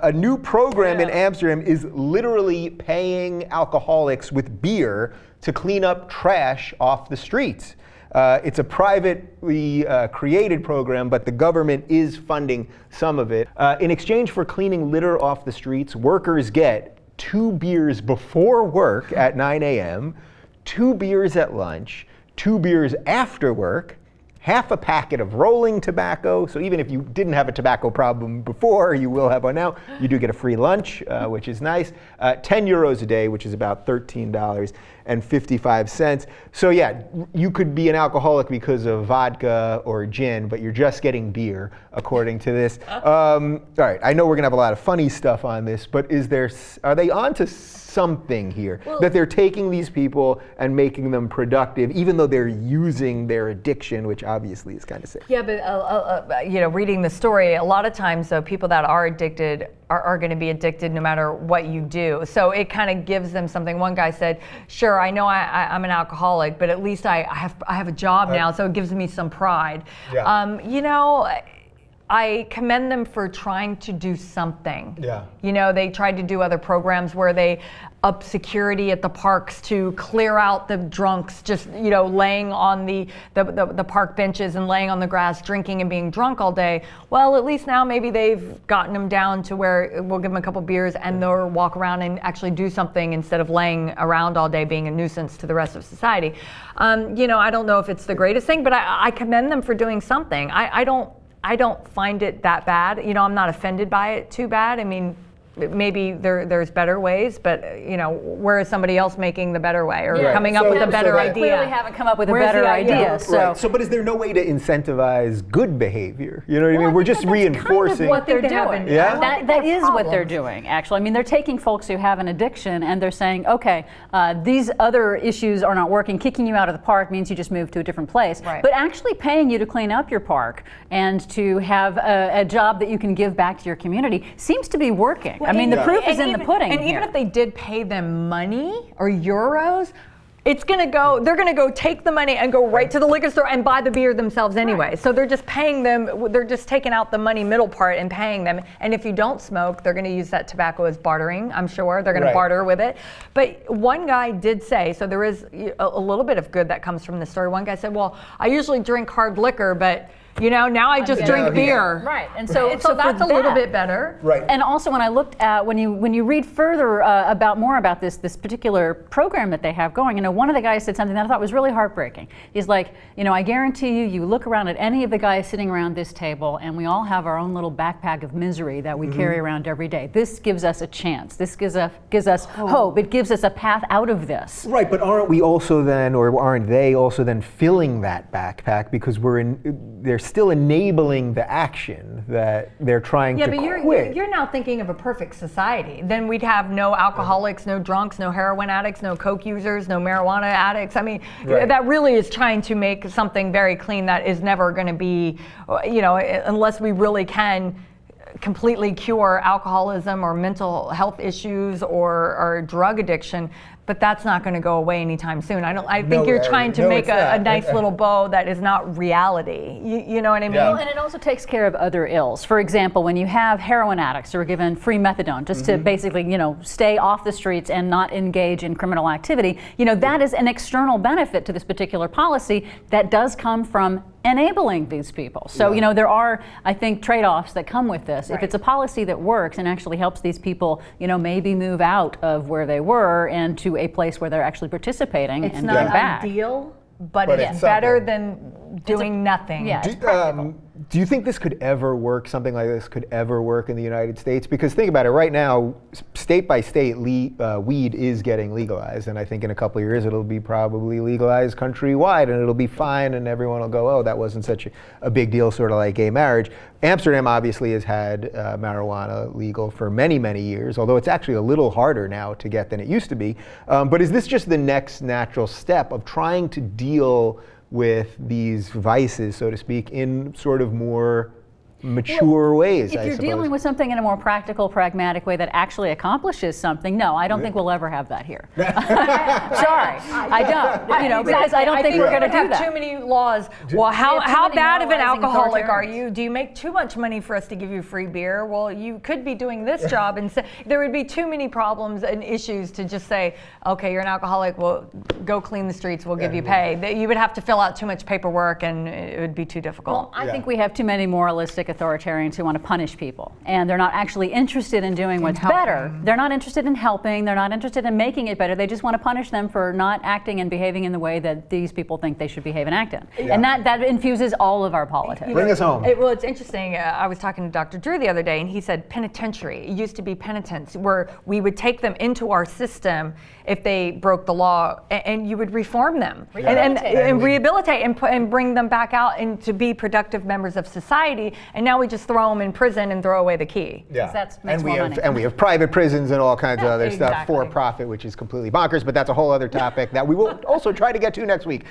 A new program in Amsterdam is literally paying alcoholics with beer to clean up trash off the streets. It's a privately created program, but the government is funding some of it. In exchange for cleaning litter off the streets, workers get 2 beers before work at 9 a.m., 2 beers at lunch, 2 beers after work, half a packet of rolling tobacco. So even if you didn't have a tobacco problem before, you will have one now. You do get a free lunch, which is nice. 10 euros a day, which is about $13.55. So yeah, you could be an alcoholic because of vodka or gin, but you're just getting beer, according to this. All right, I know we're gonna have a lot of funny stuff on this, but are they onto something here? Well, that they're taking these people and making them productive, even though they're using their addiction, which obviously is kind of sick. Yeah, but reading the story, a lot of times, though, people that are addicted are going to be addicted no matter what you do. So it kind of gives them something. One guy said, "Sure, I know I'm an alcoholic, but at least I have a job now, so it gives me some pride." Yeah. I commend them for trying to do something. Yeah. They tried to do other programs where they up security at the parks to clear out the drunks, just laying on the park benches and laying on the grass, drinking and being drunk all day. Well, at least now maybe they've gotten them down to where we'll give them a couple beers and they'll walk around and actually do something instead of laying around all day being a nuisance to the rest of society. I don't know if it's the greatest thing, but I commend them for doing something. I don't find it that bad. I'm not offended by it too bad. I mean, maybe there's better ways, but where is somebody else making the better way or coming up with a better idea? Clearly haven't come up with a better idea. So, but is there no way to incentivize good behavior? You know what I mean? We're just reinforcing what they're doing. Yeah, that is what they're doing. Actually, I mean, they're taking folks who have an addiction and they're saying, okay, these other issues are not working. Kicking you out of the park means you just move to a different place. Right. But actually paying you to clean up your park and to have a job that you can give back to your community seems to be working. Well, I mean, the proof is in the pudding. And even if they did pay them money or euros, they're gonna go take the money and go right to the liquor store and buy the beer themselves anyway. Right. So they're just paying them, they're just taking out the money middle part and paying them. And if you don't smoke, they're gonna use that tobacco as bartering, I'm sure. They're gonna barter with it. But one guy did say, so there is a little bit of good that comes from the story. One guy said, well, I usually drink hard liquor, but now I just drink beer. Right, and so that's a little bit better. Right. And also, when I looked at when you read further more about this particular program that they have going, one of the guys said something that I thought was really heartbreaking. He's like, I guarantee you look around at any of the guys sitting around this table, and we all have our own little backpack of misery that we carry around every day. This gives us a chance. This gives us hope. It gives us a path out of this. Right, but aren't we also then, or aren't they also then filling that backpack because they're still enabling the action that they're trying to quit. Yeah, but you're now thinking of a perfect society. Then we'd have no alcoholics, no drunks, no heroin addicts, no coke users, no marijuana addicts. I mean, that really is trying to make something very clean that is never going to be, unless we really can completely cure alcoholism or mental health issues or drug addiction. But that's not going to go away anytime soon. I think you're trying to make a nice little bow that is not reality. You know what I mean? Well, and it also takes care of other ills. For example, when you have heroin addicts who are given free methadone just to basically, stay off the streets and not engage in criminal activity, that is an external benefit to this particular policy that does come from enabling these people. So, there are, I think, trade-offs that come with this. Right. If it's a policy that works and actually helps these people, maybe move out of where they were and to a place where they're actually participating and not back. Ideal, but it's better than doing nothing. Yeah, it's practical. Do you think this could ever work, something like this could ever work in the United States? Because think about it, right now, state by state, weed is getting legalized, and I think in a couple of years it'll be probably legalized countrywide, and it'll be fine, and everyone will go, oh, that wasn't such a big deal, sort of like gay marriage. Amsterdam obviously has had marijuana legal for many, many years, although it's actually a little harder now to get than it used to be. But is this just the next natural step of trying to deal with these vices, so to speak, in sort of more mature ways, If I you're suppose. dealing with something in a more practical, pragmatic way that actually accomplishes something, no, I don't think we'll ever have that here. Sorry, I don't. You know, because I don't think we're going to do have that. too many laws. Well, have too how many bad of an moralizing alcoholic are authoritarians. you? Do you make too much money for us to give you free beer? Well, you could be doing this job, and there would be too many problems and issues to just say, okay, you're an alcoholic. Well, go clean the streets. We'll give you pay. You would have to fill out too much paperwork, and it would be too difficult. Well, I think we have too many moralistic authoritarians who want to punish people, and they're not actually interested in doing what's better. They're not interested in helping. They're not interested in making it better. They just want to punish them for not acting and behaving in the way that these people think they should behave and act in. And that infuses all of our politics. Bring us home. Well, it's interesting. I was talking to Dr. Drew the other day, and he said penitentiary. It used to be penitence, where we would take them into our system if they broke the law, and you would reform them and rehabilitate and bring them back out and to be productive members of society. And now we just throw them in prison and throw away the key. Yeah, That makes more money. and we have private prisons and all kinds of other stuff Exactly. for profit, which is completely bonkers. But that's a whole other topic that we will also try to get to next week.